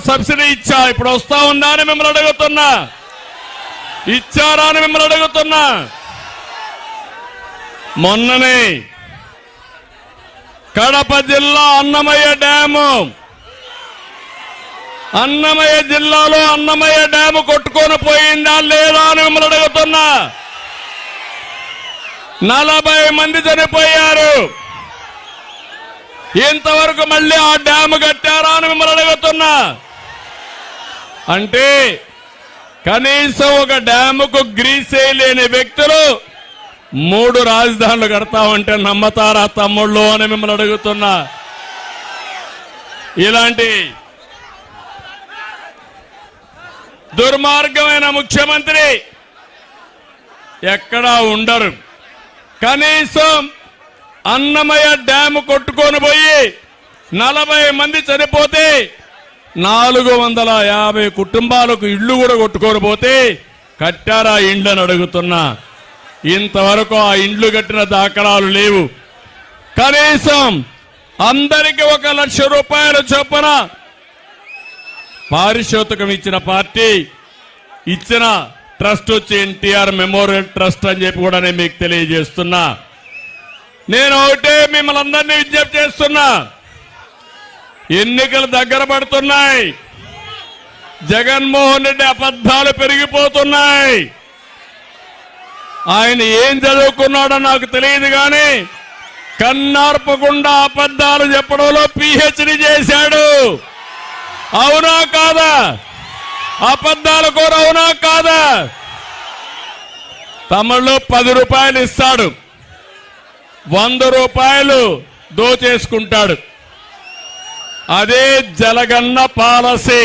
Subsidy ఇచ్చా, ఇప్పుడు వస్తా ఉందా అని మిమ్మల్ని అడుగుతున్నా. ఇచ్చారా అని మిమ్మల్ని అడుగుతున్నా. మొన్ననే కడప జిల్లా అన్నమయ్య డ్యాము, అన్నమయ్య జిల్లాలో అన్నమయ్య డ్యాము కొట్టుకొని పోయిందా లేదా అని మిమ్మల్ని అడుగుతున్నా. 40 మంది చనిపోయారు. ఇంతవరకు మళ్ళీ ఆ డ్యాము కట్టారా అని మిమ్మల్ని అడుగుతున్నా. అంటే కనీసం ఒక డ్యాముకు గ్రీసే లేని వ్యక్తులు 3 రాజధానులు కడతామంటే నమ్మతారా తమ్ముళ్ళు అని మిమ్మల్ని అడుగుతున్నా. ఇలాంటి దుర్మార్గమైన ముఖ్యమంత్రి ఎక్కడా ఉండరు. కనీసం అన్నమయ్య డ్యాము కొట్టుకొని పోయి 40 మంది చనిపోతే 450 కుటుంబాలకు ఇళ్లు కూడా కొట్టుకొని పోతే కట్టారా ఇండ్లు అని అడుగుతున్నా. ఇంతవరకు ఆ ఇండ్లు కట్టిన దాఖలాలు లేవు. కనీసం అందరికి 1 లక్ష రూపాయలు చొప్పున పారితోషికం ఇచ్చిన పార్టీ, ఇచ్చిన ట్రస్ట్ వచ్చి ఎన్టీఆర్ మెమోరియల్ ట్రస్ట్ అని చెప్పి కూడా నేను మీకు తెలియజేస్తున్నా. నేను ఒకటే మిమ్మల్ని అందరినీ విజ్ఞప్తి చేస్తున్నా. ఎన్నికలు దగ్గర పడుతున్నాయి. జగన్మోహన్ రెడ్డి అబద్ధాలు పెరిగిపోతున్నాయి. ఆయన ఏం చదువుకున్నాడో నాకు తెలియదు కానీ కన్నార్పకుండా అబద్ధాలు చెప్పడంలో PhD చేశాడు. అవునా కాదా? అబద్ధాల కోర అవునా కాదా? తమిళలో 10 రూపాయలు ఇస్తాడు, 100 రూపాయలు దోచేసుకుంటాడు. అదే జలగన్న పాలసీ.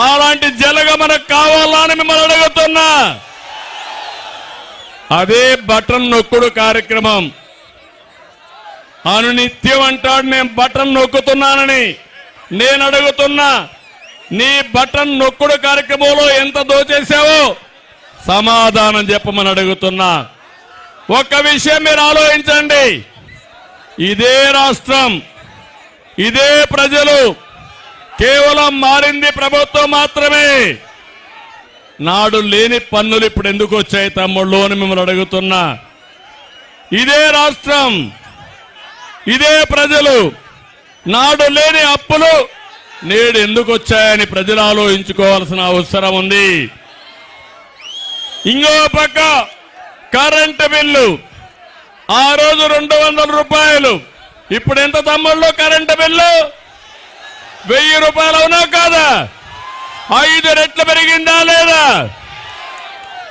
అలాంటి జలగ మనకు కావాలని మిమ్మల్ని అడుగుతున్నా. అదే బటన్ నొక్కుడు కార్యక్రమం. అనునిత్యం అంటాడు నేను బటన్ నొక్కుతున్నానని. నేను అడుగుతున్నా, నీ బటన్ నొక్కుడు కార్యక్రమంలో ఎంత దోచేశావో సమాధానం చెప్పమని అడుగుతున్నా. ఒక్క విషయం మీరు ఆలోచించండి. ఇదే రాష్ట్రం, ఇదే ప్రజలు, కేవలం మారింది ప్రభుత్వం మాత్రమే. నాడు లేని పన్నులు ఇప్పుడు ఎందుకు వచ్చాయి తమ్ముళ్ళు అని మిమ్మల్ని అడుగుతున్నా. ఇదే రాష్ట్రం, ఇదే ప్రజలు, నాడు లేని అప్పులు నేడు ఎందుకు వచ్చాయని ప్రజలు ఆలోచించుకోవాల్సిన అవసరం ఉంది. ఇంకో పక్క కరెంటు బిల్లు ఆ రోజు 200 రూపాయలు, ఇప్పుడు ఎంత తమ్ముళ్ళు కరెంటు బిల్లు? 1000 రూపాయలు అవునా కాదా? 5 రెట్లు పెరిగిందా లేదా?